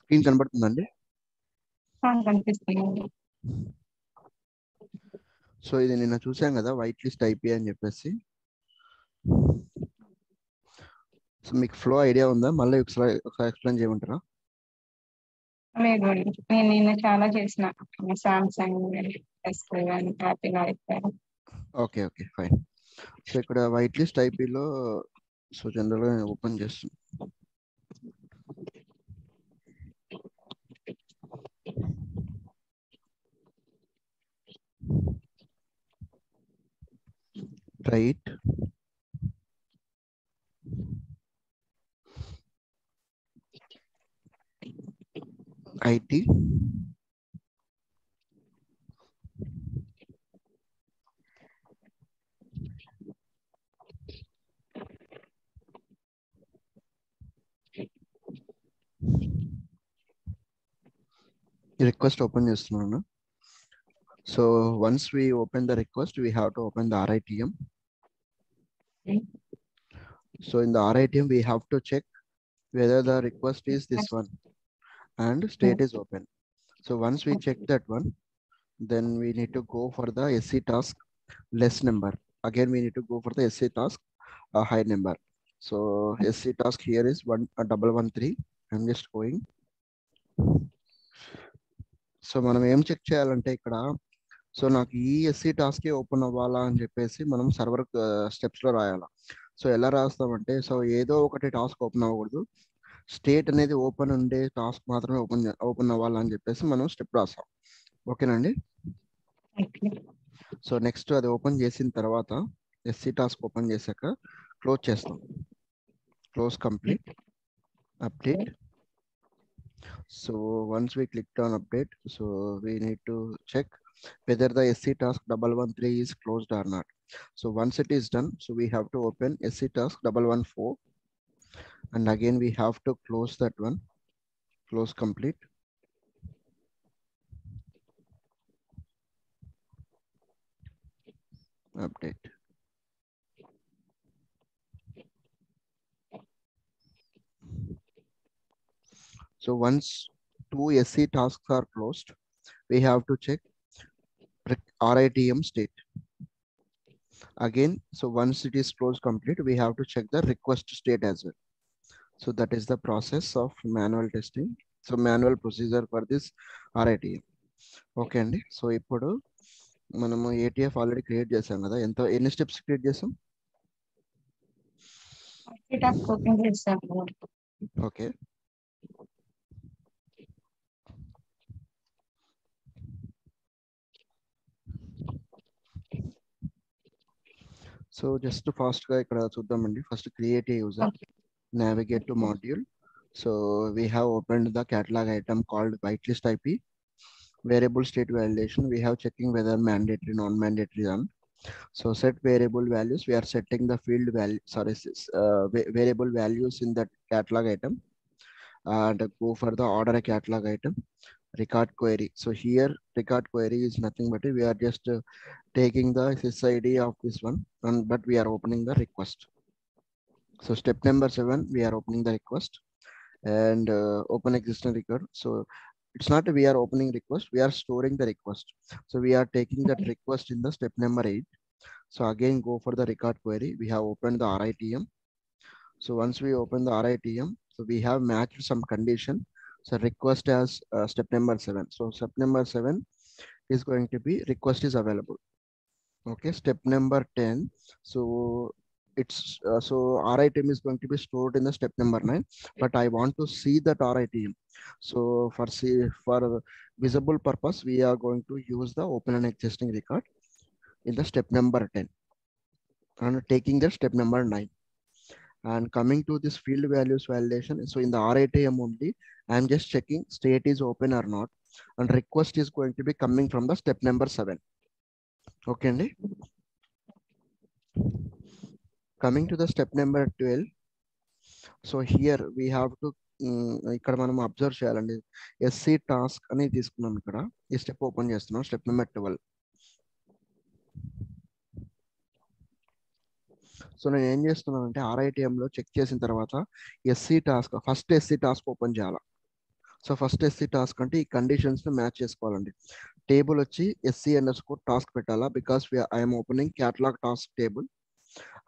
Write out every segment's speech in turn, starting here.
Screen కనబడుతుందండి? కనిపిస్తుంది. So ఇది నిన్న చూసాం కదా, వైట్ లిస్ట్ ఐపీ అని చెప్పేసి. సో మీకు ఫ్లో ఐడియా ఉందా? మళ్ళీ ఒకసారి ఎక్స్ప్లెయిన్ చేయమంటారా? లేదు, నేను నిన్న చాలా చేసిన సామ్సంగ్ యాపిల్ అయిపోయాను. Okay okay fine. సో ఇక్కడ వైట్ లిస్ట్ ఐపీలో సో జనరల్గా నేను ఓపెన్ చేస్తాను. రైట్, ఐటీ, రిక్వెస్ట్ ఓపెన్ చేస్తున్నాను. So once we open the request, we have to open the RITM. So in the RITM we have to check whether the request is this one and state is open. So once we check that one, then we need to go for the SC task less number. Again we need to go for the SC task high number. So SC task here is 1113. I'm just going. So మనం ఏం check చేయాలంటే ఇక్కడ, so నాకు ఈ SC టాస్కే open అవ్వాలా అని చెప్పేసి మనం సర్వర్ స్టెప్స్లో రాయాలా. సో ఎలా రాస్తామంటే, సో ఏదో ఒకటి టాస్క్ ఓపెన్ అవ్వకూడదు, స్టేట్ అనేది ఓపెన్ ఉండే టాస్క్ మాత్రమే ఓపెన్ అవ్వాలని చెప్పేసి మనం స్టెప్ రాస్తాం. ఓకేనండి. సో నెక్స్ట్ అది ఓపెన్ చేసిన తర్వాత ఎస్సీ టాస్క్ ఓపెన్ చేశాక క్లోజ్ చేస్తాం. Close complete, update. So once we clicked on update, so we need to check whether the SC task 113 is closed or not. So once it is done, so we have to open SC task 114, and again we have to close that one. Close complete. Update. So once two SC tasks are closed, we have to check RITM state. Again, so once it is closed complete, we have to check the request state as well. So that is the process of manual testing. So manual procedure for this RITM. Okay అండి. So ఇప్పుడు మనము ATF already create చేసాం కదా, ఎన్ని steps create చేసాం? Open చేస్తాను. Okay, so just ఫాస్ట్గా ఇక్కడ చూద్దామండి. First create a user, navigate to module. So we have opened the catalog item called whitelist IP. Variable state validation, we have checking whether mandatory, non-mandatory on. So set variable values, we are setting the field value, variable values in that catalog item, and go for the order catalog item. Record query, so here record query is nothing but we are just taking the SSID of this one, but we are opening the request. So step number 7, we are opening the request and open existing record. So it's not we are opening request, we are storing the request. So we are taking that request in the step number 8. So again go for the record query, we have opened the RITM. So once we open the RITM, so we have matched some condition. So request as step number 7. So step number 7 is going to be request is available. Okay, step number 10. So it's so RITM is going to be stored in the step number 9, but I want to see that RITM. So for visible purpose, we are going to use the open and existing record in the step number 10 and taking the step number 9. And coming to this field values validation, so in the RITM only, I am just checking state is open or not, and request is going to be coming from the step number 7. Okay, Andy? Coming to the step number 12, so here we have to ఇక్కడ మనం observe చేయాలండి. SC task అనేది తీసుకున్నాం, ఇక్కడ ఈ step open చేస్తున్నాం, step number 12. So నేను ఏం చేస్తున్నాను అంటే RITM లో చెక్ చేసిన తర్వాత SC task, first SC task open చేయాలి. సో ఫస్ట్ ఎస్సీ టాస్క్ అంటే ఈ కండిషన్స్ ని మ్యాచ్ చేసుకోవాలండి. టేబుల్ వచ్చి ఎస్సీ అండర్స్కోర్ టాస్క్ పెట్టాలా, because I'm opening catalog task table.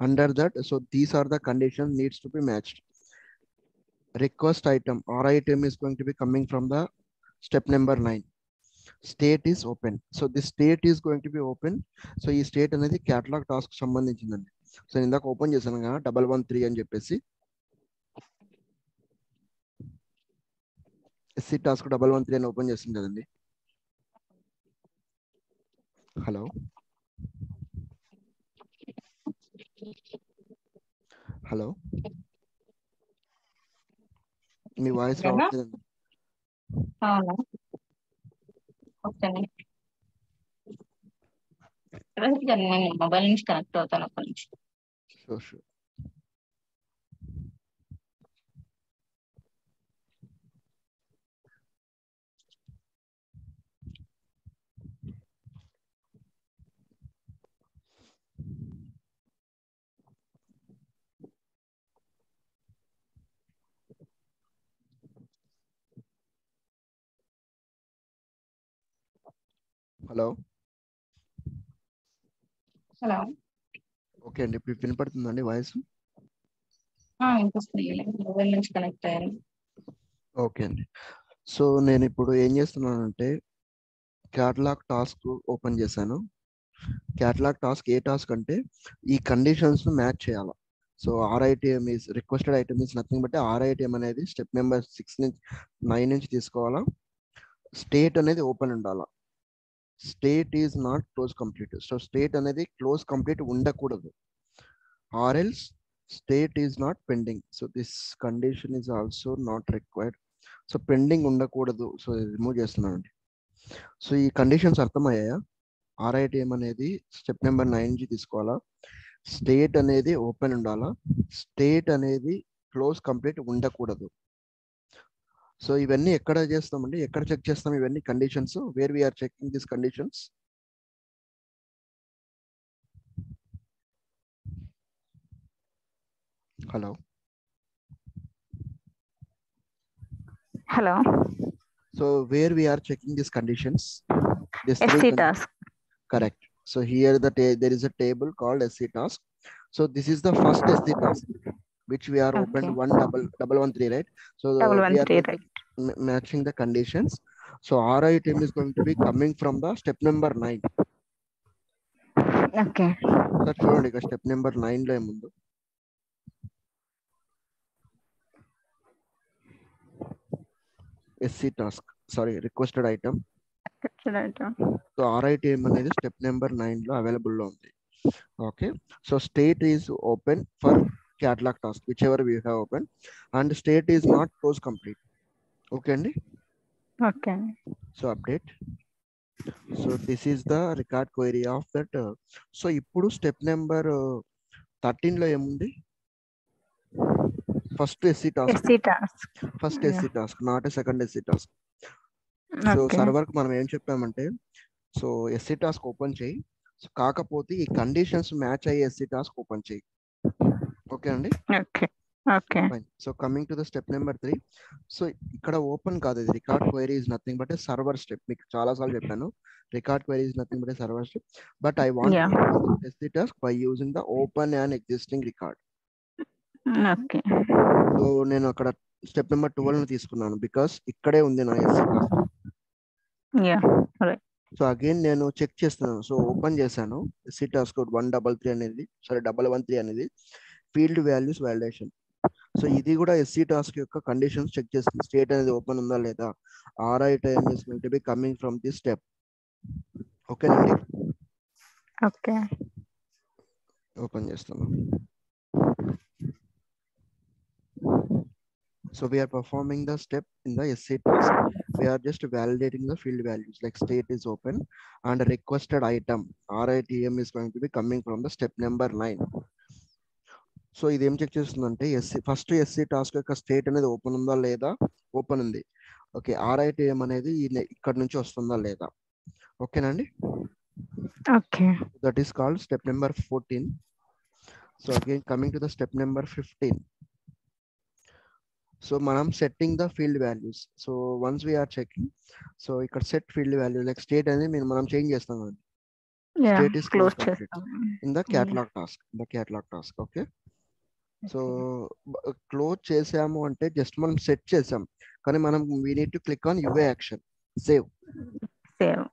Under that, so these are the condition needs to be matched. Request item or item is going to be coming from the step number 9. State is open. So this state is going to be open. So ఈ state అనేది catalogue task సంబంధించిందండి. So ఇందాక open చేశాను కదా 113 అని చెప్పేసి, SC task 113 అని open చేసింది కదండి. హలో హలో మీ వాయిస్ రావట్లేదండి. అవునా, ఓకే. నేను మొబైల్ నుంచి కనెక్ట్ అవుతాను ఒక నిమిషం. Sure sure. Hello hello, okay అండి, ఇప్పుడు వినపడుతుందండి వాయిస్? వినిపిస్తుంది. మొబైల్ నుంచి కనెక్ట్ అయ్యాను. ఓకే అండి. సో నేను ఇప్పుడు ఏం చేస్తున్నానంటే క్యాటలాగ్ టాస్క్ ఓపెన్ చేశాను. క్యాటలాగ్ టాస్క్ ఏ టాస్క్ అంటే ఈ కండిషన్స్ మ్యాచ్ చేయాలి. So RITM is requested item is nothing but RITM అనేది స్టెప్ నెంబర్ 6 నుంచి 9 నుంచి తీసుకోవాలా. స్టేట్ అనేది ఓపెన్ ఉండాలా. State is not close complete. So state అనేది క్లోజ్ కంప్లీట్ ఉండకూడదు. Or else state is not pending. So this condition is also not required. So pending ఉండకూడదు. So remove చేస్తున్నానండి. సో ఈ కండిషన్స్ అర్థమయ్యాయా? ఆర్ఐటిఎం అనేది స్టెప్ నెంబర్ 9 నుంచి తీసుకోవాలా. స్టేట్ అనేది ఓపెన్ ఉండాలా. స్టేట్ అనేది క్లోజ్ కంప్లీట్ ఉండకూడదు. సో ఇవన్నీ ఎక్కడ చేస్తామండి, ఎక్కడ చెక్ చేస్తాం ఇవన్నీ conditions? Where we are checking this conditions? Hello Hello. So where we are checking this conditions? SC task. Correct. So here there is a table called SC task. So this is the first SC task which we are opened 113, right? So we are 113, right? matching the conditions. So our item is going to be coming from the step number 9. Okay. So చూడండి ఇక step number 9 లో ఏముందో. SC task, sorry, requested item. So RITM అనేది step number 9 లో available లో ఉంది. Okay, so state is open for catalogue task whichever we have open and state is not close complete. Okay అండి. Okay. So update. So this is the record query of that. సో ఇప్పుడు step number 13 లో ఏముంది? First SC task. First SC task, not a second SC task. So server కి మనం ఏం చెప్పామంటే, so SC task open చేయి, కాకపోతే ఈ కండిషన్స్ మ్యాచ్ అయ్యే ఎస్సీ టాస్క్ ఓపెన్ చేయి. ఓకే అండి. So coming to the step number 3. So ఇక్కడ ఓపెన్ కాదు, ఇది record query is nothing but A server step. మీకు చాలా సార్లు చెప్పాను record query is nothing but A server step. But I want SC task by using the open and existing record. Okay. So నేను అక్కడ step number 12 తీసుకున్నాను because ఇక్కడే ఉంది నా ఎస్సీ టాస్క్. సో అగైన్ నేను చెక్ చేస్తున్నాను. సో ఓపెన్ చేశాను SC task 133 అనేది, సారీ 113 అనేది ఫీల్డ్ వాల్యూస్ వాలిడేషన్. సో ఇది కూడా ఎస్సీ టాస్క్ యొక్క కండిషన్స్ చెక్ చేస్తుంది. స్టేట్ అనేది ఓపెన్ ఉందా లేదా, RITM is going to be coming from this step. ఓకేనండి. ఓకే, ఓపెన్ చేస్తాను. So we are performing the step in the SC task. We are just validating the field values like state is open and requested item RITM is going to be coming from the step number 9. So ఇది ఏం check చేస్తుందంటే first SC task యొక్క state అనేది open ఉందా లేదా, open ఉంది. Okay, RITM అనేది ఇక్కడ నుంచి వస్తుందా లేదా. ఓకేనండి. Okay, that is called step number 14. So again coming to the step number 15. So మనం setting the field values. So once we're checking, so ఇక్కడ set field value like state అనేది మనం చేంజ్ చేస్తాం కదా. Yeah State is close close complete చేస్తాం. in the catalog task. Okay. So close చేసాము అంటే just మనం సెట్ చేసాం, కానీ మనం we need to click on UI action save. Save.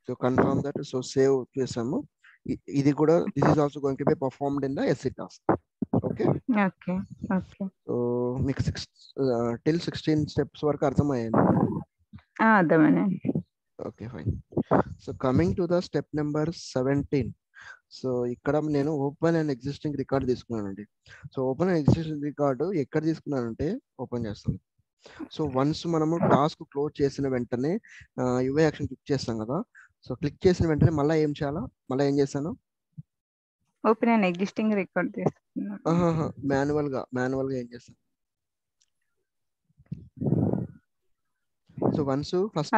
So confirm that. So save చేసాము. ఇది కూడా this is also going to be performed in the SC task. Okay. Okay. Okay. So మీకు till 16 steps వరకు అర్థమయ్యాయి. అర్థమైంది. Okay fine. So coming to the step number 17. So ఇక్కడ నేను open and existing record తీసుకున్నానండి. So open and existing record ఎక్కడ తీసుకున్నానంటే open చేస్తాను. సో వన్స్ మనము టాస్క్ క్లోజ్ చేసిన వెంటనే యుఐ యాక్షన్ క్లిక్ చేస్తాం కదా. సో క్లిక్ చేసిన వెంటనే మళ్ళీ ఏం చేయాలా, మళ్ళీ ఏం చేస్తాను, ఓపెన్ అండ్ ఎగ్జిస్టింగ్ రికార్డ్ తీసుకున్నాను. మాన్యువల్ గా ఏం చేస్తాను. So once first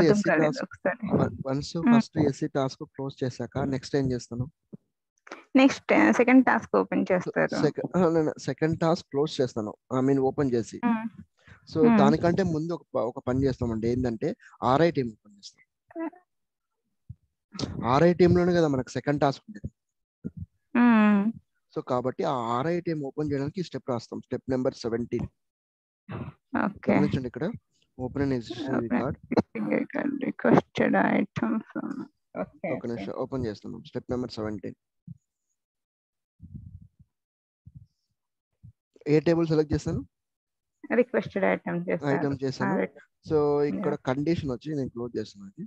SC task close చేశాక నెక్స్ట్ ఏం చేస్తాను, నెక్స్ట్ సెకండ్ టాస్క్ ఓపెన్ చేస్తారు. సెకండ్ టాస్క్ క్లోజ్ చేస్తాను, ఐ మీన్ ఓపెన్ చేసి. సో దానికంటే ముందు ఒక పని చేస్తామండి. ఏంటంటే ఆర్ఐ టీమ్ ఓపెన్ చేస్తాం. ఆర్ఐ టీమ్ లోనే కదా మనకు సెకండ్ టాస్క్ ఉండేది. సో కాబట్టి ఆ ఆర్ఐ టీమ్ ఓపెన్ చేయడానికి స్టెప్ రాస్తాం. Step number 17. గమనించండి ఇక్కడ open and existing record requested items. ఒక నిమిషం ఓపెన్ చేస్తున్నాం. Step number 17. ఏ టేబుల్ సెలెక్ట్ చేస్తాను, రిక్వెస్టెడ్ ఐటమ్ చేశాను. సో ఇక్కడ కండిషన్ వచ్చి నేను క్లోజ్ చేస్తున్నాను.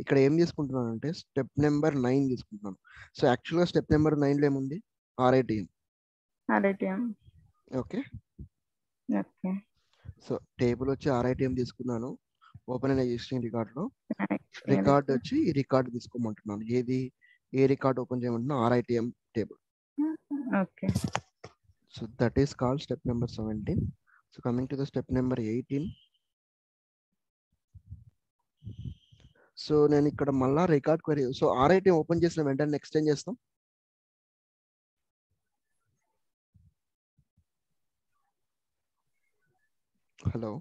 ఇక్కడ ఏం తీసుకుంటున్నాను అంటే స్టెప్ నెంబర్ 9 తీసుకుంటున్నాను. సో యాక్చువల్గా స్టెప్ నెంబర్ 9 లో ఏముంది, ఆర్ఐటిఎం. ఓకే. సో టేబుల్ వచ్చి ఆర్ఐటిఎం తీసుకున్నాను. ఓపెన్ అండ్ ఎగ్జిస్టింగ్ రికార్డ్ వచ్చి ఈ రికార్డ్ తీసుకోమంటున్నాను. ఏ రికార్డ్ ఓపెన్ చేయమంటున్నా, RITM table. Okay. So that is called step number 17. So coming to the step number 18. So నేను ఇక్కడ మళ్ళా record query. So RITM open చేసిన వెంటనే నెక్స్ట్ ఏం చేస్తాం, హలో,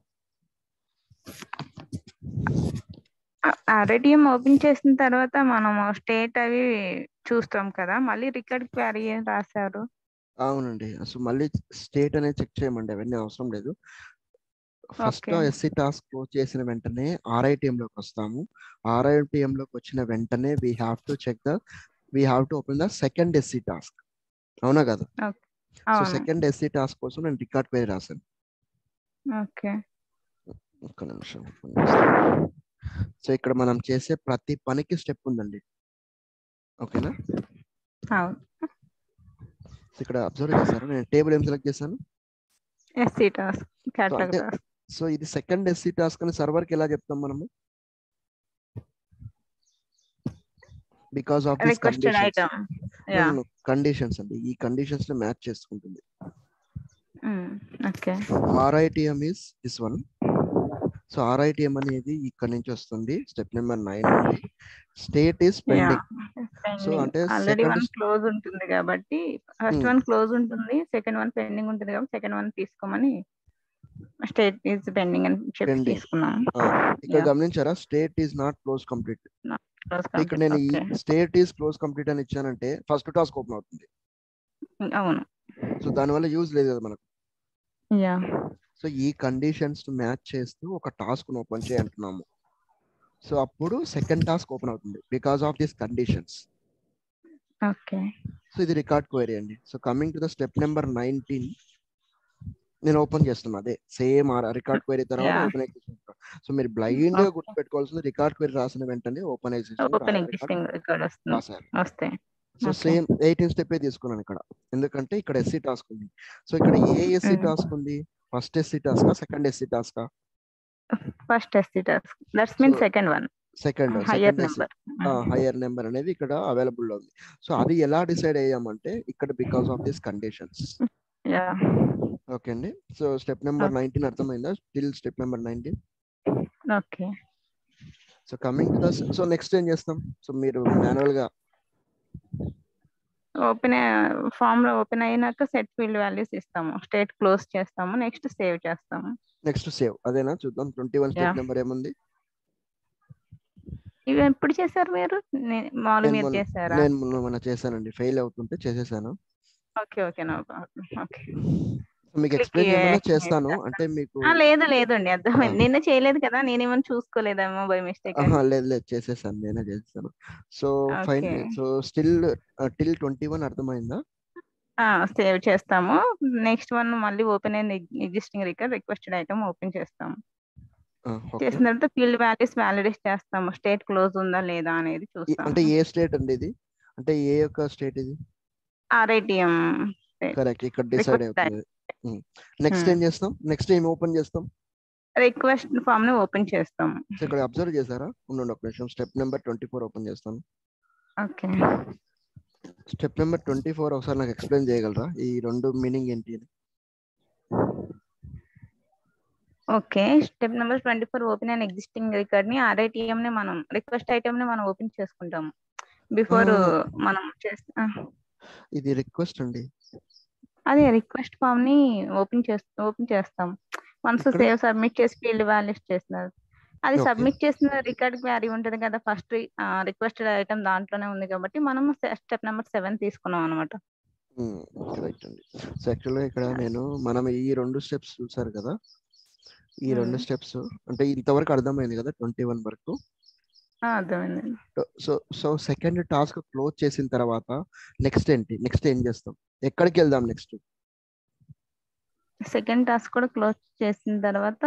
ఆర్ఐటిఎం ఓపెన్ చేసిన తర్వాత మనం స్టేట్ అవి చూస్తాం కదా, మళ్ళీ రికార్డ్ క్వరీ రాశారు. అవునండి. సో మళ్ళీ స్టేట్ అనేది చెక్ చేయమండి, అవన్నీ అవసరం లేదు. ఫస్ట్ ఎస్సి టాస్క్ క్లోజ్ చేసిన వెంటనే ఆర్ఐటిఎం లోకి వస్తాము. ఆర్ఐటిఎం లోకి వచ్చిన వెంటనే we have to open the second SC task. అవునా కదా? సో సెకండ్ ఎస్సి టాస్క్ కోసం నేను రికార్డ్ క్వరీ రాశాను. ఓకే. ఒక్క నిమిషం. సో ఇక్కడ మనం చేసే ప్రతి పనికి స్టెప్ ఉందండి. ఓకేనా? ఇక్కడ అబ్జర్వ్ చేశారు, నేను టేబుల్ ఏం సెలెక్ట్ చేశాను, SC task, catalog task. So ఇది సెకండ్ ఎస్సి టాస్క్ అని సర్వర్ కి ఎలా చెప్తాం మనము, బికాస్ ఆఫ్ దిస్ కండిషన్స్ అండి. ఈ కండిషన్స్ ని మ్యాచ్ చేసుకుంటుంది. Okay. RITM is this one. So RITM అనేది ఇక్కడ నుంచి వస్తుంది, స్టెప్ నెంబర్ 9 నుండి. State is pending. సో అంటే ఆల్రెడీ వన్ క్లోజ్ ఉంటుంది కాబట్టి ఫస్ట్ వన్ క్లోజ్ ఉంటుంది, సెకండ్ వన్ పెండింగ్ ఉంటుంది కాబట్టి సెకండ్ వన్ తీసుకోమని స్టేట్ ఈస్ పెండింగ్ అని చెప్పి తీసుకున్నాం. ఇక్కడ గమనించారా, state is not close complete. ఇక్కడ నేను ఈ స్టేట్ ఈస్ క్లోజ్ కంప్లీట్ అని ఇచ్చానంటే ఫస్ట్ టాస్క్ ఓపెన్ అవుతుంది. అవును. సో దానివల్ల యూజ్ లేదు కదా మనకు. యా. సో ఈ కండిషన్స్ మ్యాచ్ చేస్తూ ఒక టాస్క్ ఓపెన్ చేయంటున్నాము. సో అప్పుడు సెకండ్ టాస్క్ ఓపెన్ అవుతుంది because of this conditions. Okay. So ఇది రికార్డ్ క్వరీ అండి. So coming to the step number 19 నేను ఓపెన్ చేస్తున్నా. అదే సేమ్ రికార్డ్ క్వరీ తర్వాత ఓపెన్ ఎగ్జిస్టింగ్. సో మీరు బ్లైండ్ గా గుర్తుపెట్టుకోవాల్సింది, రికార్డ్ క్వరీ రాసిన వెంటనే ఓపెన్ ఎగ్జిస్టింగ్ రాశారు. సో సేమ్ 18 స్టెప్ తీసుకున్నాను ఇక్కడ, ఎందుకంటే ఇక్కడ ఎస్సి టాస్క్ ఉంది. సో ఇక్కడ ఏ ఎస్సి టాస్క్ ఉంది, first SC task, second SC task, first SC task. That's mean second one, second higher number అనేది ఇక్కడ అవైలబుల్ లో ఉంది. సో అది ఎలా డిసైడ్ అయ్యామంటే ఇక్కడ because of this conditions. Okay అండి. సో స్టెప్ నెంబర్ 19 అర్థమైందా? Till step number 19. Okay. So coming to the, so next ఏం చేస్తాం, సో మీరు మాన్యువల్ గా ఓపెన్ ఫామ్ లో ఓపెన్ అయినాక సెట్ ఫీల్డ్ వాల్యూస్ ఇస్తాము, స్టేట్ క్లోజ్ చేస్తాము, నెక్స్ట్ సేవ్ చేస్తాము. నెక్స్ట్ సేవ్ అదేనా చూద్దాం. 21 యా, స్టెప్ నెంబర్ ఏముంది? ఇవి ఎప్పుడు చేశారు మీరు? మామూలు నేను మీరు చేశారా? మొన్న చేశానండి, ఫెయిల్ అవుతుంటే చేసేసాను. Okay okay, no problem. Okay, మీకు క్లిక్ ఎక్స్ప్లెయిన్ చేయమన్నా చేస్తాను. అంటే మీకు లేదు లేదండి, అర్థమైంది. నిన్న చేయలేదు కదా, నేనేమన్నా చూసుకోలేదేమో బై మిస్టేక్ అని. లేదు లేదు చేసేసాను, నేనే చేసేసాను. So fine. Okay, so still till 21 అర్థమైందా? సేవ్ చేస్తాము. నెక్స్ట్ వన్ మళ్ళీ ఓపెన్ అయిన existing record requested item open చేస్తాము. ఓకే. చేసిన తర్వాత ఫీల్డ్ వాల్యూస్ వ్యాలిడేట్ చేస్తాము, స్టేట్ క్లోజ్ ఉందా లేదా అనేది చూస్తాము. అంటే ఏ స్టేట్ అండి ఇది? అంటే ఏ యొక్క స్టేట్ ఇది? RITM కరెక్ట్, ఇక్కడ డిసైడ్ అవుతుంది. నెక్స్ట్ ఏం చేస్తాం? నెక్స్ట్ ఏం ఓపెన్ చేస్తాం? రిక్వెస్ట్ ఫామ్ ని ఓపెన్ చేస్తాము. సో ఇక్కడ అబ్జర్వ్ చేశారా? ఉండండి ఒక నిమిషం, స్టెప్ నెంబర్ 24 ఓపెన్ చేస్తాను. ఓకే, స్టెప్ నెంబర్ 24 ఒకసారి నాకు ఎక్స్ప్లెయిన్ చేయగలరా? ఈ రెండు మీనింగ్ ఏంటి అని? Okay. Step number 24 open and existing record ని RITM ని మనం రిక్వెస్ట్ ఐటమ్ ని మనం ఓపెన్ చేసుకుంటాము బిఫోర్ మనం ఇది రిక్వెస్ట్ అండి. అదే రిక్వెస్ట్ ఫామ్ ని ఓపెన్ చేస్తాం. వన్స్ ఇక్కడ? సేవ్ సబ్మిట్ చేసి ఫీల్డ్ వాల్యూస్ చేస్తున్నారు. అది Okay. సబ్మిట్ చేసిన రికార్డ్ క్వారీ ఉంటుంది కదా, ఫస్ట్ రిక్వెస్టెడ్ ఐటమ్ దాంట్లోనే ఉంది కాబట్టి మనం స్టెప్ నెంబర్ 7 తీసుకున్నాం అనమాట. రైట్ అండి. సో యాక్చువల్గా ఇక్కడ మనం ఈ రెండు స్టెప్స్ చూసారు కదా, ఈ రెండు స్టెప్స్ అంటే ఇంతవరకు అర్థమైంది కదా 21 వరకు. అర్థమైంది. సో సెకండ్ టాస్క్ క్లోజ్ చేసిన తర్వాత నెక్స్ట్ ఏంటి? నెక్స్ట్ ఏం చేస్తాం? ఎక్కడికి వెళ్దాం నెక్స్ట్? సెకండ్ టాస్క్ కూడా క్లోజ్ చేసిన తర్వాత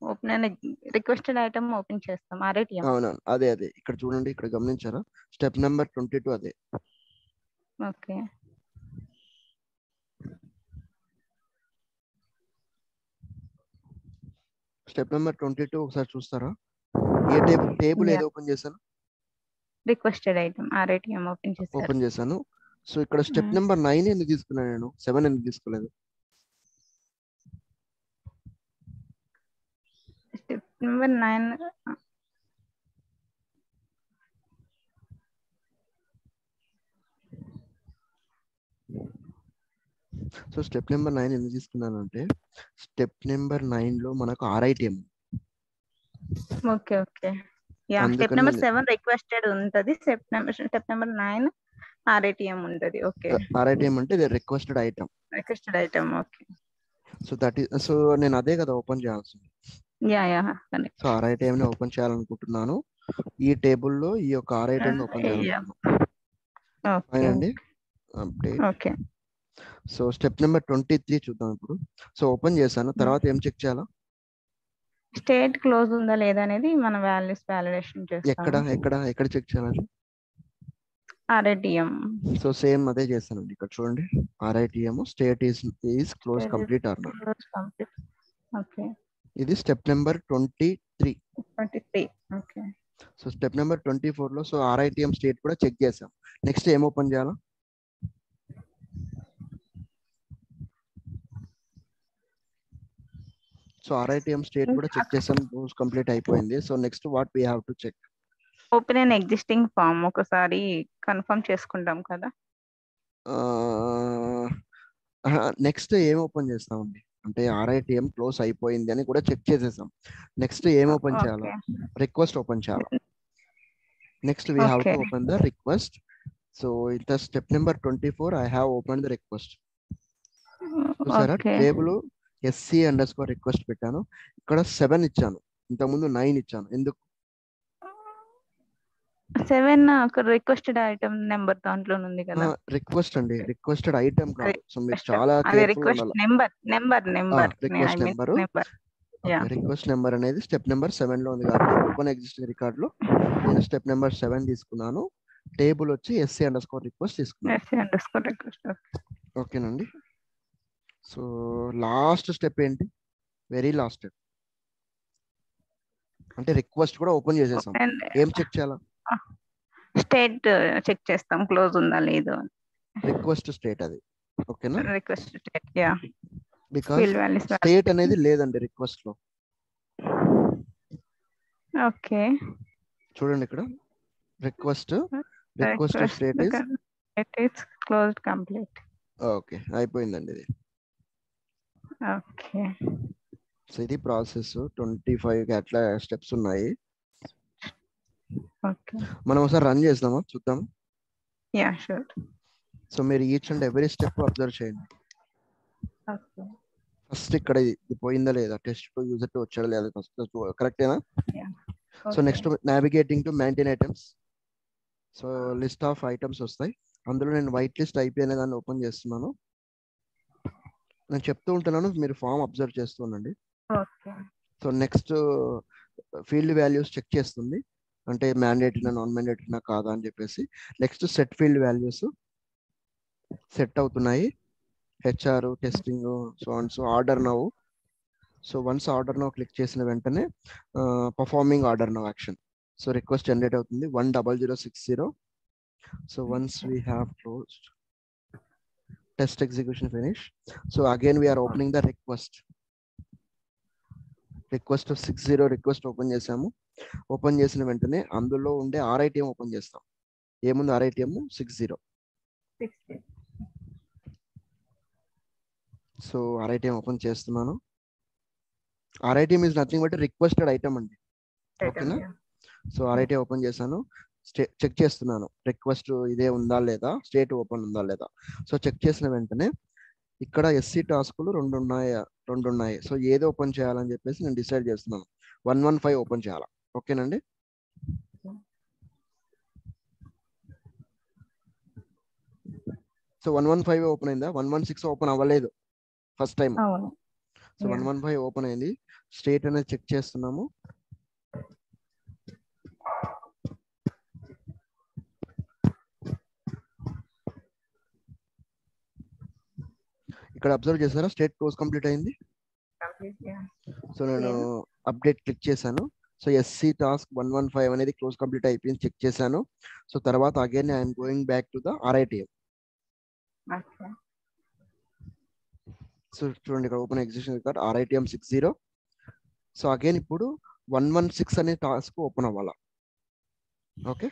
open and requested item open చేస్తాం RITM. అవునవును, అదే ఇక్కడ చూడండి, ఇక్కడ గమనించారా? స్టెప్ నెంబర్ 22 అదే. ఓకే, స్టెప్ నెంబర్ 22 ఒకసారి చూస్తారా? ఏ టేబుల్ ఏది ఓపెన్ చేశాను? రిక్వెస్టెడ్ ఐటమ్ RITM ఓపెన్ చేశాను. సో ఇక్కడ స్టెప్ నెంబర్ 9 ఎందుకు తీసుకున్నాను నేను? 7 ఎందుకు తీసుకోలేదు? Step number 9 so step number 9 ఎందుకు తీసుకున్నాను అంటే, స్టెప్ నెంబర్ 9 లో మనకు RITM. Okay okay, yeah. Step అందుకని నెంబర్ 7 రిక్వెస్టెడ్ ఉంటది, స్టెప్ నెంబర్ 9 RITM ఉంటది. ఓకే, RITM అంటే ఇది requested item. Requested item. Okay, so నేను అదే కదా ఓపెన్ చేయాల్సింది. యా సో RITM ని ఓపెన్ చేయాలనుకుంటున్నాను. ఈ టేబుల్లో ఈ యొక్క RITM ని ఓపెన్ చేయాలనుకుంటున్నాను. ఫైన్ అండి, update. Okay, so step number 23 చూద్దాం ఇప్పుడు. సో ఓపెన్ చేశాను, తర్వాత ఏం చెక్ చేయాలా? స్టేట్ క్లోజ్ ఉందా లేదా అనేది మనం వాల్యూస్ వాలిడేషన్ చేస్తాం. ఎక్కడ చెక్ చేయాలి? RITM. సో సేమ్ అదే చేస్తానండి. ఇక్కడ చూడండి, RITM state is close complete or not. Okay, ఇది step number 23. Okay. So step number 24 లో సో RITM స్టేట్ కూడా చెక్ చేసాం. నెక్స్ట్ ఏం ఓపెన్ చేయాలా? సో RITM స్టేట్ కూడా చెక్ చేసాం, కంప్లీట్ అయిపోయింది. So next what we have to check? Open and existing form ఒకసారి కన్ఫర్మ్ చేసుకుంటాం కదా. నెక్స్ట్ ఏం ఓపెన్ చేస్తామండి? అంటే RITM క్లోజ్ అయిపోయింది అని కూడా చెక్ చేసేసాం. నెక్స్ట్ ఏం ఓపెన్ చేయాలి? రిక్వెస్ట్ ఓపెన్ చేయాలి. Next we have to open the request. So in the step number 24 I have open the request. చూసారా, టేబుల్ SC_request పెట్టాను. ఇక్కడ 7 ఇచ్చాను, ఇంతకుముందు 9 ఇచ్చాను. ఎందుకు? 7 రిక్వెస్టెడ్ ఐటమ్ నెంబర్ దాంట్లో ఉంది కదా. రిక్వెస్ట్ అండి, రిక్వెస్టెడ్ ఐటమ్ కాదు. సో మీరు చాలా కేర్ఫుల్ ఉండాలి. రిక్వెస్ట్ నెంబర్ అనేది స్టెప్ నెంబర్ 7 లో ఉంది కాబట్టి ఓపెన్ ఎగ్జిస్టింగ్ రికార్డ్ లో నేను స్టెప్ నెంబర్ 7 తీసుకున్నాను. టేబుల్ వచ్చి SC_request తీసుకున్నాను. ఓకేనండి. సో లాస్ట్ స్టెప్ ఏంటి? వెరీ లాస్ట్ స్టెప్ అంటే రిక్వెస్ట్ కూడా ఓపెన్ చేసేసాం. ఏం చెక్ చేయాలా? స్టేట్ చెక్ చేస్తాం, క్లోజ్ ఉందా లేదో. రిక్వెస్ట్ స్టేట్ అది. ఓకేనా? Request state, yeah. Because state అనేది లేదండి రిక్వెస్ట్ లో. ఓకే, చూడండి ఇక్కడ request state is it is closed complete. Okay, అయిపోయిందండి ఇది. ఓకే. సో ఇది ప్రాసెస్. 25 అట్లా స్టెప్స్ ఉన్నాయి. ఓకే. మనం ఒకసారి రన్ చేద్దామా, చూద్దాం. Yeah sure. సో మీరు each and every step observe చేయండి. ఓకే. ఫస్ట్ ఇక్కడ ఇది పోయిందా లేదా, టెస్ట్ టు యూజర్ టు వచ్చాడా లేదా, ఫస్ట్ కరెక్టేనా? Yeah. So next navigating to maintain items. So list of items వస్తాయి. అందులో నేను వైట్ లిస్ట్ ఐపీ అనే దాన్ని ఓపెన్ చేస్తున్నాను. నేను చెప్తూ ఉంటున్నాను, మీరు ఫామ్ అబ్జర్వ్ చేస్తూ ఉండండి. Okay. So next field values check చేస్తుంది, అంటే మ్యాండేటరీనా నాన్ మ్యాండేటరీనా కాదా అని చెప్పేసి. Next set field values set అవుతున్నాయి. HR testing so order now. So once order now click చేసిన వెంటనే performing order now action. So request generate అవుతుంది 10060. So once we have closed test execution finish. So again we are opening the request 60 request open చేసాము. Open చేసిన వెంటనే అందులో ఉండే RITM open చేస్తాం. ఏముంది RITM 60. సో RITM ఓపెన్ చేస్తున్నాను. RITM is nothing but requested item అండి. ఓకేనా? సో RITM ఓపెన్ చేశాను, చెక్ చేస్తున్నాను రిక్వెస్ట్ ఇదే ఉందా లేదా, స్టేట్ ఓపెన్ ఉందా లేదా. సో చెక్ చేసిన వెంటనే ఇక్కడ SC టాస్కులు రెండు ఉన్నాయి. సో ఏది ఓపెన్ చేయాలని చెప్పేసి నేను డిసైడ్ చేస్తున్నాను. 115 ఓపెన్ చేయాలా. ఓకేనండి? సో 115 ఓపెన్ అయిందా? 116 ఓపెన్ అవ్వలేదు ఫస్ట్ టైం. సో 115 ఓపెన్ అయింది. స్టేట్ అనేది చెక్ చేస్తున్నాము. ఇక్కడ అబ్జర్వ్ చేశారా, స్టేట్ క్లోజ్ కంప్లీట్ అయింది. సో నేను అప్డేట్ క్లిక్ చేశాను. సో SC టాస్క్ 115 అనేది క్లోజ్ కంప్లీట్ అయిపోయింది, చెక్ చేశాను. సో తర్వాత again I'm going back to the RITM. So చూడండి ఇక్కడ open execution record RITM 60. So again ఇప్పుడు 116 అనే టాస్క్ ఓపెన్ అవ్వాలా. ఓకే.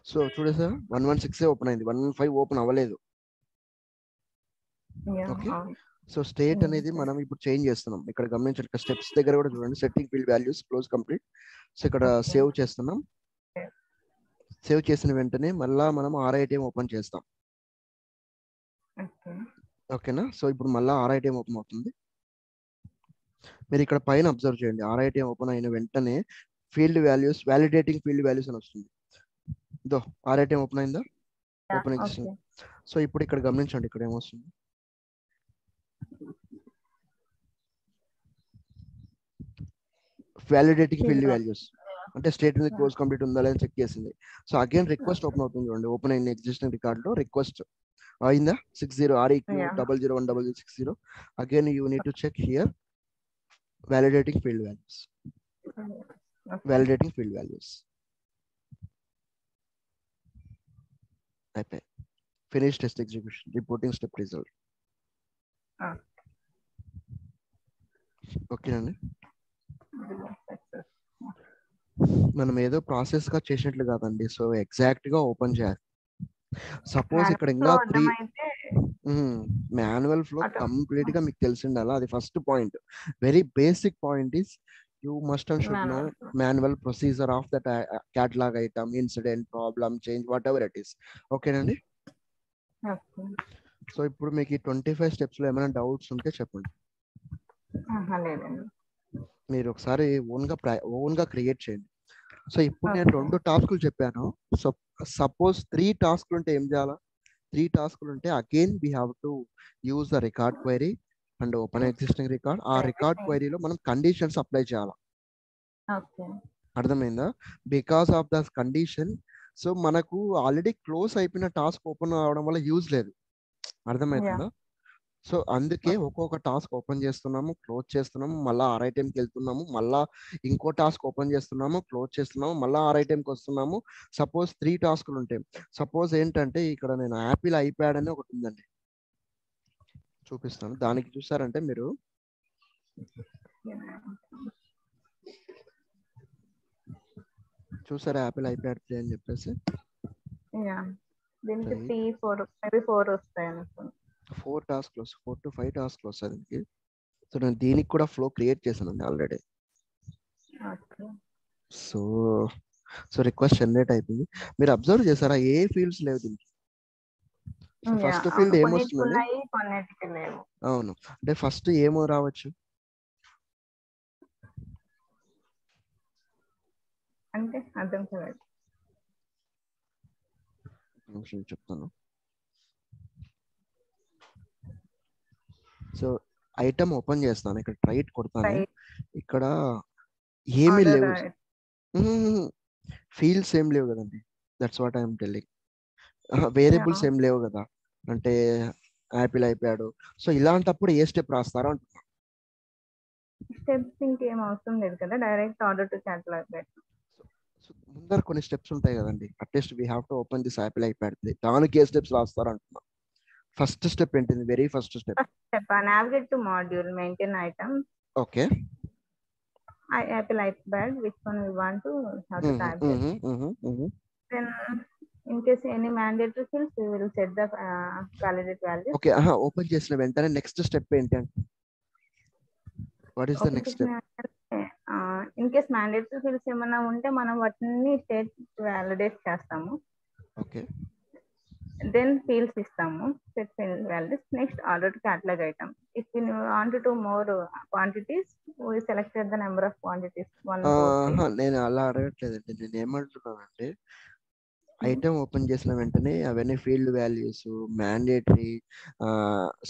సో చూడేసా 116 ఓపెన్ అయింది, 115 ఓపెన్ అవ్వలేదు. ఓకే. సో స్టేట్ అనేది మనం ఇప్పుడు చేంజ్ చేస్తున్నాం. ఇక్కడ గమనించండి, ఇక్కడ స్టెప్స్ దగ్గర కూడా చూడండి, setting field values close complete. So ఇక్కడ సేవ్ చేస్తున్నాం. సేవ్ చేసిన వెంటనే మళ్ళా మనం RITM ఓపెన్ చేస్తాం. ఓకేనా? సో ఇప్పుడు మళ్ళా RITM ఓపెన్ అవుతుంది. మీరు ఇక్కడ పైన అబ్జర్వ్ చేయండి, RITM ఓపెన్ అయిన వెంటనే field values, validating field values అని వస్తుంది. ఇదో RITM ఓపెన్ అయిందా? Open existing. సో ఇప్పుడు ఇక్కడ గమనించండి, ఇక్కడ ఏమొస్తుంది, వ్యాలిడేటింగ్ ఫీల్డ్ వాల్యూస్ అంటే స్టేట్ మీద క్లోజ్ కంప్లీట్ ఉందా లేదా చెక్ చేసింది. సో అగైన్ రిక్వెస్ట్ ఓపెన్ అవుతుంది చూడండి. ఓపెన్ అయిన ఎగ్జిస్టింగ్ రికార్డ్ లో రిక్వెస్ట్ అయిందా 60 REQ 0010060. Again you need to check here validating field values. Validating field values. అయిపోయి finish test execution, reporting step result. ఓకేనండి? మనం ఏదో ప్రాసెస్ గా చేసినట్లు కాదండి. సో ఎగ్జాక్ట్ గా ఓపెన్ చేయాలి. సపోజ్ ఇక్కడ ఇంకా 3 మాన్యువల్ ఫ్లో కంప్లీట్ గా మీకు తెలిసి ఉండాలి. అది first point, very basic point is you must and should know manual procedure of that catalog item, incident, problem, change, whatever it is. Okay nandi? Okay. So ఇప్పుడు మీకు ఈ 25 స్టెప్స్ లో ఏమైనా డౌట్స్ ఉంటే చెప్పండి. మీరు ఒకసారి ఓన్ గా క్రియేట్ చేయండి. సో ఇప్పుడు నేను 2 టాస్కులు చెప్పాను. సో సపోజ్ 3 టాస్కులు ఉంటే ఏం చేయాలా? 3 టాస్కులు ఉంటే again we have to use the record query and open existing record. ఆ రికార్డ్ క్వైరీలో మనం కండిషన్స్ అప్లై చేయాలి. అర్థమైందా? Because of the condition. So మనకు ఆల్రెడీ క్లోజ్ అయిపోయిన టాస్క్ ఓపెన్ అవడం వల్ల యూజ్ లేదు. అర్థమవుతుందా? సో అందుకే ఒక్కొక్క టాస్క్ ఓపెన్ చేస్తున్నాము, క్లోజ్ చేస్తున్నాము, మళ్ళీ RITMకి వెళ్తున్నాము, మళ్ళా ఇంకో టాస్క్ ఓపెన్ చేస్తున్నాము, క్లోజ్ చేస్తున్నాము, మళ్ళీ RITMకి వస్తున్నాము. సపోజ్ 3 టాస్కులు ఉంటాయి. సపోజ్ ఏంటంటే ఇక్కడ నేను యాపిల్ ఐప్యాడ్ అని ఒకటి ఉందండి. చూపిస్తాను. దానికి చూసారంటే మీరు చూసారా యాపిల్ ఐప్యాడ్ 3 అని చెప్పేసి దీనికి Right. 3-4 మేబీ 4 వస్తాయి అనుకోండి. 4 టాస్క్లు వస్తాయి, 4 to 5 టాస్క్లు వస్తాయి దీనికి. సో నేను దీనికి కూడా ఫ్లో క్రియేట్ చేశానండి already. Okay. So request generate అయిపోయింది. మీరు అబ్జర్వ్ చేశారా ఏ ఫీల్డ్స్ లేవు దీనికి. ఫస్ట్ ఫీల్డ్ ఏమొస్తుందండి? ఉన్నాయి, కొన్నిటికి లేవు. అవును, అంటే ఫస్ట్ ఏమో రావచ్చు. అంటే అర్థం కాలేదు. చెప్తాను. సో ఐటమ్ ఓపెన్ చేస్తాను, ఇక్కడ ట్రైట్ కొడతాను, ఇక్కడ ఏమీ లేవు, ఫీల్డ్స్ ఏం లేవు కదండి. That's what I'm telling. Variables ఏం లేవు కదా, అంటే యాపిల్ ఐప్యాడ్. సో ఇలాంటప్పుడు ఏ స్టెప్ రాస్తారో అంటున్నా. స్టెప్స్ ఇంకేం అవసరం లేదు కదా, డైరెక్ట్ ఆర్డర్ టు క్యాటలాగ్ పెట్టు. ముందర కొన్ని స్టెప్స్ ఉంటాయి కదండి. At least we have to open this Apple iPad. దానికి ఏ స్టెప్స్ రాస్తారు అంటున్నా. ఫస్ట్ స్టెప్ ఏంటిది? Very first step navigate to module, maintain item. Okay. Apple iPad, which one we want to have to type it. Then in case any mandatory fields, we will set the validate value. Okay, open చేసిన వెంటనే next step ఏంటి అంటే what is the next step? In case mandatory fields ఏమైనా ఉంటే మనం వాటిని state validate చేస్తాము. Okay. Then fields ఇస్తాము, set field values. Next, order to catalog item. If we want to do more quantities, we selected the number of quantities 1, 2, 3. నేను అలా అడగట్లేదండి. నేను ఏమంటున్నానంటే ఐటమ్ ఓపెన్ చేసిన వెంటనే అవన్నీ field values mandatory.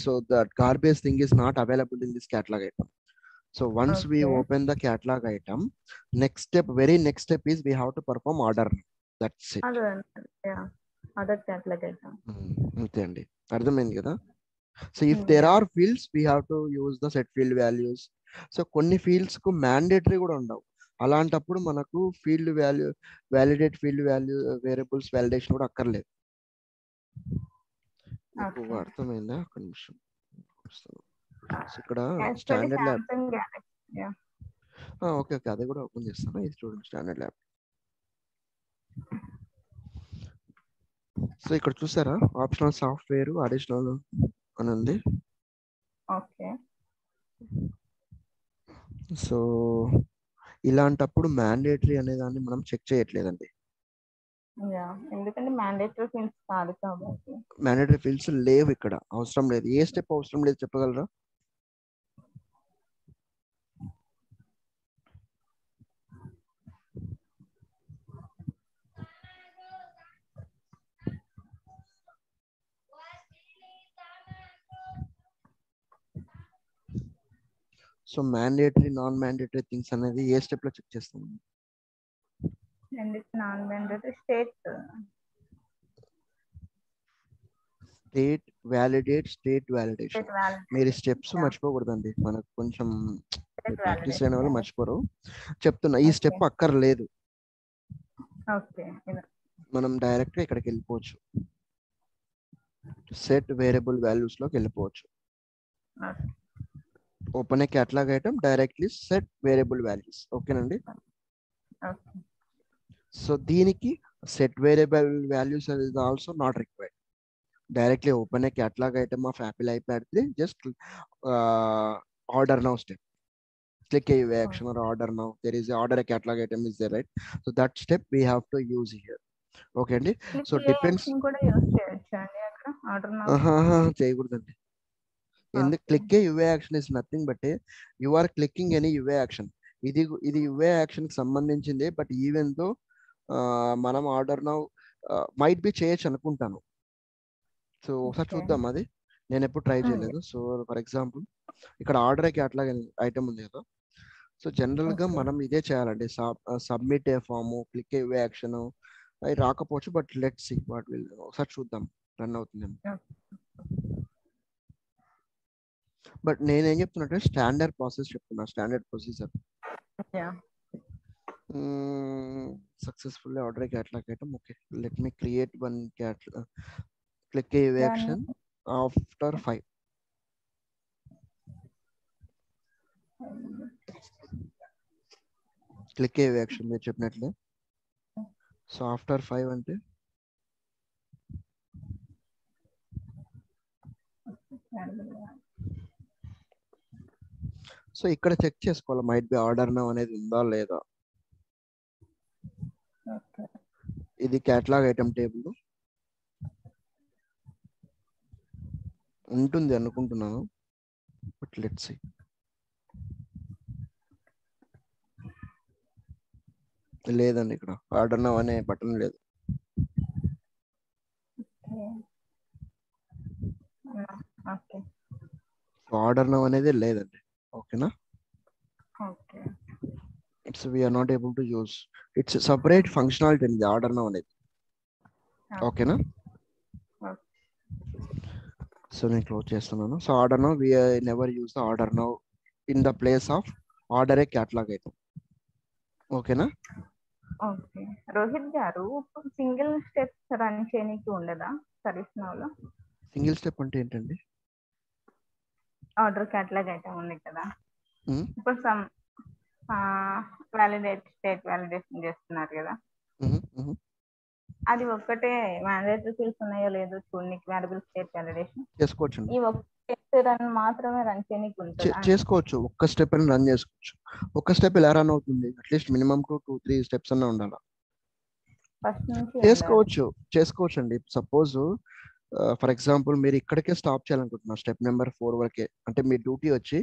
So that garbage thing is not available in this catalogue item. So once we open the catalog item, very next step is we have to perform order. That's it. Other catalog item. అంతే అండి, అర్థమైంది కదా. So if there are fields we have to use the set field values. So కొన్ని fields కు mandatory కూడా ఉండవు. అలాంటప్పుడు మనకు field value validate field value variables validation కూడా అక్కర్లేదు. మీకు అర్థమైందా? ఒక నిమిషం. ఇక్కడ స్టాండర్డ్ ల్యాబ్. ఓకే ఓకే, అది కూడా ఓపెన్ చేస్తాను. ఇది చూడండి స్టాండర్డ్ ల్యాబ్. సో ఇక్కడ చూసారా ఆప్షనల్ సాఫ్ట్వేర్ అడిషనల్ అని ఉంది. ఓకే. సో ఇలాంటప్పుడు మ్యాండేటరీ అనే దాన్ని మనం చెక్ చేయట్లేదండి. ఎందుకంటే మ్యాండేటరీ ఫీల్డ్స్ కాదు కాబట్టి. మ్యాండేటరీ ఫీల్డ్స్ లేవు ఇక్కడ, అవసరం లేదు. ఏ స్టెప్ అవసరం లేదు చెప్పగలరా? So mandatory non mandatory things అనేది ఏ స్టెప్ లో చెక్ చేస్తాం? Non mandatory state validate, state validation. మీరు స్టెప్స్ మర్చిపోకూడదండి, మనకు కొంచెం ప్రాక్టీస్ అయిన వాళ్ళు మర్చిపోరు. చెప్తున్నా, ఈ స్టెప్ అక్కర్లేదు. మనం డైరెక్ట్ గా ఇక్కడికి వెళ్ళిపోవచ్చు, సెట్ వేరియబుల్ వాల్యూస్ లోకి వెళ్ళిపోవచ్చు. Open a catalogue item, directly set variable values. ఓకేనండి. సో దీనికి set variable values is also not required. Directly open a catalog item of Apple iPad 3, just order now step. Click a UA action or order now. There is a order a catalog item is there, right? So that step we have to use here. Okay అండి. So depends చేయకూడదండి. ఎందుకు click a UA action is nothing but you are clicking any UA action. ఇది UA action కి సంబంధించింది. But even though మనం order now might be చేయొచ్చు అనుకుంటాను. So ఒకసారి చూద్దాం, అది నేను ఎప్పుడు ట్రై చేయలేదు. సో ఫర్ ఎగ్జాంపుల్ ఇక్కడ ఆర్డర్ క్యాటలాగ్ ఐటమ్ ఉంది కదా. సో జనరల్ గా మనం ఇదే చేయాలండి, submit a form, click a action. అవి రాకపోవచ్చు, but let see what will. ఒకసారి చూద్దాం రన్ అవుతుంది. బట్ నేనేం చెప్తున్నట్టు స్టాండర్డ్ ప్రాసెస్ చెప్తున్నా, standard procedure. Successfully order catalog item. Okay, let me create one catalog. Click a action after 5. Click అయ్యే action మీరు చెప్పినట్లే. సో ఆఫ్టర్ 5 అంటే సో ఇక్కడ చెక్ చేసుకోవాలి మైట్ బి ఆర్డర్ నౌ అనేది ఉందా లేదా. ఇది క్యాటలాగ్ ఐటమ్ టేబుల్ ఉంటుంది అనుకుంటున్నాను, బట్ లెట్స్ సీ. లేదండి, ఇక్కడ ఆర్డర్ నౌ అనే బటన్ లేదు. ఆర్డర్ నౌ అనేది లేదండి. ఓకేనా, it's we are not able to use, it's separate functionality అండి ఆర్డర్ నౌ అనేది. ఓకేనా, సో నేను క్లోజ్ చేస్తున్నాను. So order now we never use the order now in the place of order a catalogue item. ఓకేనా. Okay Rohit గారు, single steps run చేయడానికి ఉండదా service నౌలో? Single step అంటే ఏంటండి? ఆర్డర్ క్యాటలాగ్ ఐటమ్ ఉంది కదా, ఇప్పుడు సమ్ స్టేట్ వ్యాలిడేషన్ చేస్తున్నారు కదా, అది ఒక్కటే మ్యాండేటరీ ఫీల్డ్స్ ఉన్నాయో లేదో చూడడానికి వేరియబుల్ స్టేట్ వ్యాలిడేషన్ చేసుకోవచ్చు. ఈ ఒక్క స్టెప్ రన్ మాత్రమే రన్ చేయడానికి ఉంటుంది. చేసుకోవచ్చు, ఒక్క స్టెప్ అని రన్ చేసుకోవచ్చు. ఒక్క స్టెప్ ఎలా రన్ అవుతుంది? అట్లీస్ట్ మినిమం 2-3 స్టెప్స్ అన్న ఉండాలి. ఫస్ట్ నుంచి చేసుకోవచ్చు అండి. సపోజ్ ఫర్ ఎగ్జాంపుల్ మీరు ఇక్కడికే స్టాప్ చేయాలనుకుంటున్నారు స్టెప్ నెంబర్ 4 వరకే, అంటే మీ డ్యూటీ వచ్చి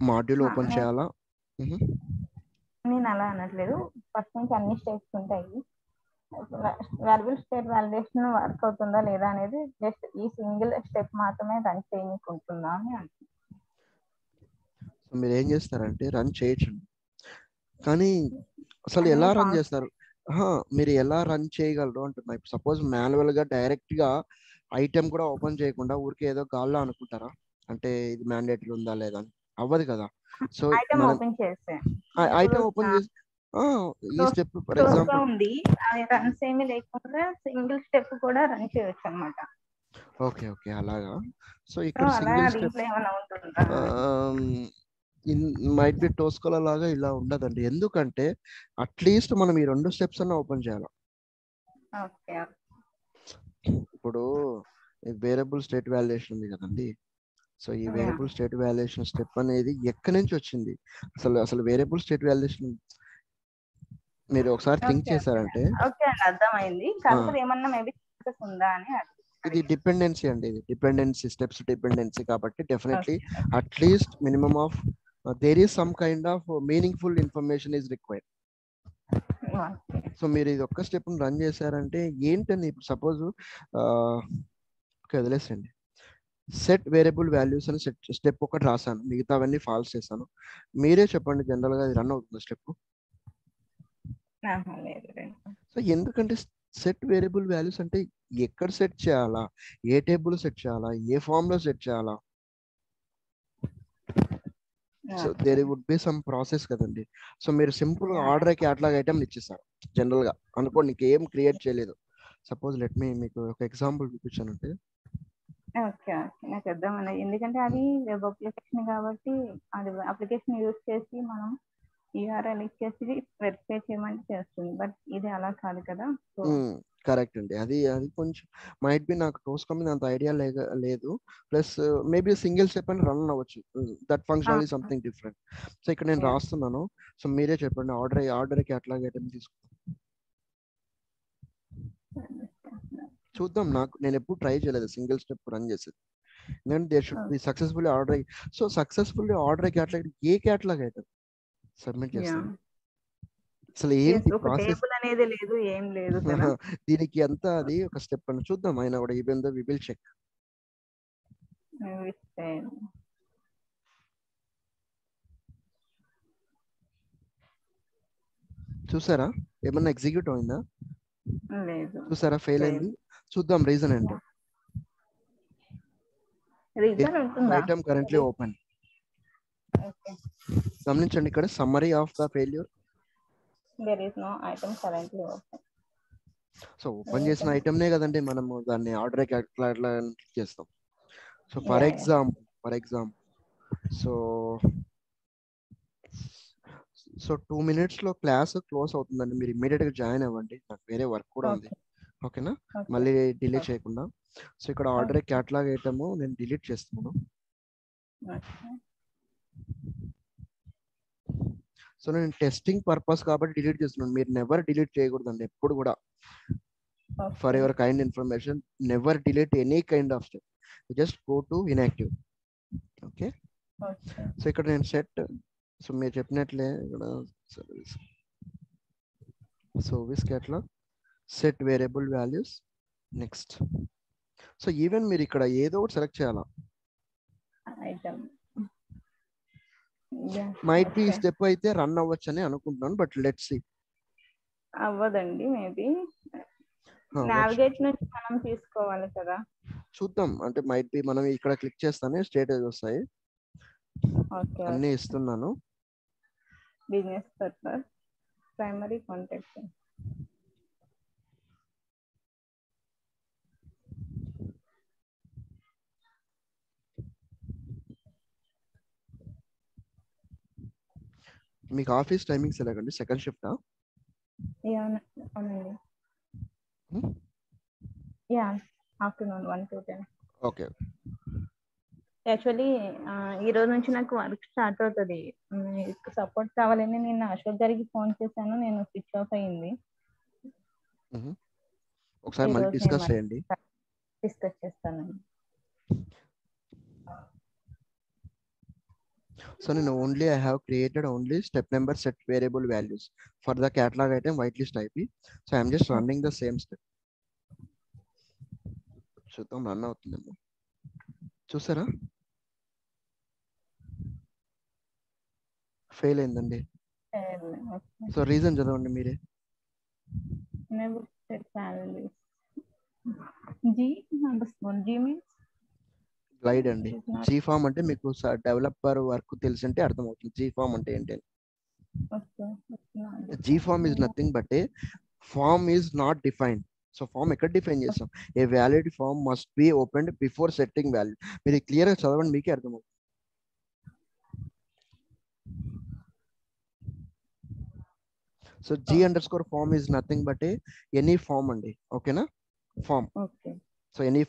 మాడ్యూల్ ఓపెన్ చేయాలా. నేను అలా అనట్లేదు, ఫస్ట్ నుంచి అన్ని స్టెప్స్ ఉంటాయి. వేరియబుల్ స్టేట్ వ్యాలిడేషన్ వర్క్ అవుతుందా లేదా అనేది జస్ట్ ఈ సింగిల్ స్టెప్ మాత్రమే రన్ చేయకుంటుందా అని అంటున్నాను. మీరు ఏం చేస్తారంటే రన్ చేయొచ్చండి, కానీ అసలు ఎలా రన్ చేస్తారు? మీరు ఎలా రన్ చేయగలరు అంటున్నా. ఇప్పుడు సపోజ్ మాన్యువల్ గా డైరెక్ట్ గా ఐటెం కూడా ఓపెన్ చేయకుండా ఊరికే ఏదో గాల్లో అనుకుంటారా అంటే ఇది మ్యాండేటరీ ఉందా లేదా అని? అవ్వదు కదా. సో ఐటెం ఓపెన్ చేస్తే ఐటెం ఓపెన్ చేసి ఈ స్టెప్ ఫర్ ఎగ్జాంపుల్ ఉంది, రన్స్ ఏమీ లేకుండా సింగిల్ స్టెప్ కూడా రన్ చేయొచ్చు అన్నమాట. ఓకే ఓకే అలాగా. సో ఇక్కడ సింగిల్ స్టెప్ మైట్ బి టోస్కోల లాగా ఇలా ఉండదండి, ఎందుకంటే అట్లీస్ట్ మనం ఈ 2 స్టెప్స్ అన్న ఓపెన్ చేయాలి. ఇప్పుడు వేరియబుల్ స్టేట్ వాల్యుయేషన్ ఉంది కదండి, సో ఈ వేరియబుల్ స్టేట్ వాల్యుయేషన్ స్టెప్ అనేది ఎక్కడి నుంచి వచ్చింది? అసలు వేరియబుల్ స్టేట్ వాల్యుయేషన్ మీరు ఒకసారి థింక్ చేశారంటే అర్థమైంది. కాకపోతే ఏమన్నా మేబీ ఉందా అని ఇది డిపెండెన్సీ అండి, ఇది డిపెండెన్సీ స్టెప్స్ డిపెండెన్సీ కాబట్టి definitely at least minimum of their is some kind of meaningful information is required. So మీరు ఇది ఒక్క స్టెప్ రన్ చేశారంటే ఏంటని, ఇప్పుడు సపోజ్ వదిలేసండి, సెట్ వేరియబుల్ వాల్యూస్ అని స్టెప్ ఒకటి రాశాను, మిగతావన్నీ ఫాల్స్ చేశాను. మీరే చెప్పండి జనరల్ గా ఇది రన్ అవుతుంది స్టెప్? సో ఎందుకంటే సెట్ వేరియబుల్ వాల్యూస్ అంటే ఎక్కడ సెట్ చేయాలా, ఏ టేబుల్ సెట్ చేయాలా, ఏ ఫామ్ లో సెట్ చేయాలా? So there would be some process కదండి. సో మీరు సింపుల్ గా ఆర్డర్ క్యాటలాగ్ ఐటమ్ ఇచ్చేసారు జనరల్ గా అనుకోండి, ఇంకేం క్రియేట్ చేయలేదు. సపోజ్ లెట్ మీ మీకు ఒక ఎగ్జాంపుల్ చూపించానంటే నాకు అర్థమైంది, ఎందుకంటే అది వెబ్ అప్లికేషన్ కాబట్టి అది అప్లికేషన్ యూజ్ చేసి మనం యూఆర్ఎల్ ఇచ్చేసి వెరిఫై చేయమంటే చేస్తుంది, బట్ ఇది అలా కాదు కదా. కరెక్ట్ అండి, అది కొంచెం మైట్ బి నాకు టోస్కో మీద అంత ఐడియా లేదు. ప్లస్ మేబీ సింగిల్ స్టెప్ అని రన్ అవ్వచ్చు, that function is something different. So ఇక్కడ నేను రాస్తున్నాను, సో మీరే చెప్పండి ఆర్డర్ క్యాటలాగ్ ఐటమ్ తీసుకుంటాం చూద్దాం. నేను ఎప్పుడు ట్రై చేయలేదు సింగిల్ స్టెప్ రన్ చేసేది, ఎందుకంటే they should be successfully order. So successfully order catalogue A catalogue item submit చేస్తాను? అసలు ఏంటి ప్రాసెస్ అనేది లేదు, ఏం లేదు దీనికి అంతా అది ఒక స్టెప్ అని చూద్దాం. అయినా కూడా even though we will check. చూసారా ఏమన్నా ఎగ్జిక్యూట్ అయిందా? చూసారా ఫెయిల్ అయింది? చూద్దాం రీజన్ ఏంటో. Item currently open. గమనించండి ఇక్కడ summary of the failure. There is no item currently open. So open చేసిన ఐటమ్నే కదండి మనము దాన్ని ఆర్డర్ క్యాటలాగ్ చేస్తాం. So for example so 2 minutes లో క్లాస్ క్లోజ్ అవుతుందండి, మీరు ఇమ్మీడియట్ గా జాయిన్ అవ్వండి, నాకు వేరే వర్క్ కూడా ఉంది. ఓకే ఓకేనా, ఓకే మళ్ళీ డిలే ఓకే చేయకుండా. సో ఇక్కడ ఆర్డర్ ఓకే క్యాటలాగ్ ఐటమ్ నేను డిలీట్ చేస్తున్నాను. ఓకే సో నేను టెస్టింగ్ పర్పస్ కాబట్టి డిలీట్ చేస్తున్నాను, మీరు నెవర్ డిలీట్ చేయకూడదండి ఎప్పుడు కూడా. For okay your kind information, never delete any kind of step, just go to inactive. Okay, okay so ఇక్కడ నేను సెట్, సో మీరు చెప్పినట్లే ఇక్కడ service catalogue set variable values next. So even మీరు ఇక్కడ ఏదో ఒకటి సెలెక్ట్ చేయాలా, item might be okay step అయితే రన్ అవ్వచ్చు అని అనుకుంటున్నాను, బట్ లెట్స్ సి. అవ్వదండి మేబీ నావిగేట్ నుంచి మనం తీసుకోవాలి కదా. చూద్దాం, అంటే మైట్ బి మనం ఇక్కడ క్లిక్ చేస్తానే స్టేటస్ వస్తాయి, ఓకే అన్ని ఇస్తున్నాను. బిజినెస్ పర్పస్ ప్రైమరీ కాంటాక్ట్ మీకు ఆఫీస్ టైమింగ్స్ ఎలాగండి, సెకండ్ షిఫ్టా? అవునండి, yeah afternoon 1 to 10. Okay, actually ఈ రోజు నుంచి నాకు వర్క్ స్టార్ట్ అవుతుంది, సపోర్ట్ కావాలని నేను అశోక్ గారికి ఫోన్ చేశాను, నేను స్విచ్ ఆఫ్ అయ్యింది. ఒకసారి మళ్ళీ డిస్కస్ చేయండి. డిస్కస్ చేస్తానండి. So నేను only I have created only step number set variable values for the catalog item whitelist IP. So I am just running the same step. చూద్దాం రన్ అవుతుందేమో, చూసారా ఫెయిల్ అయిందండి. సో రీజన్ చదవండి మీరే. G means glide అండి, G form అంటే మీకు developer work తెలిసింటే అర్థమవుతుంది జీ ఫామ్ అంటే ఏంటి అని. G form is nothing but a form is not defined. So form ఎక్కడ డిఫైన్ చేస్తాం, a valid form must be opened before setting value. మీరు క్లియర్ గా చదవండి, మీకే అర్థమవుతుంది. So G_form is nothing but a any form అండి, ఓకేనా, form. Okay so any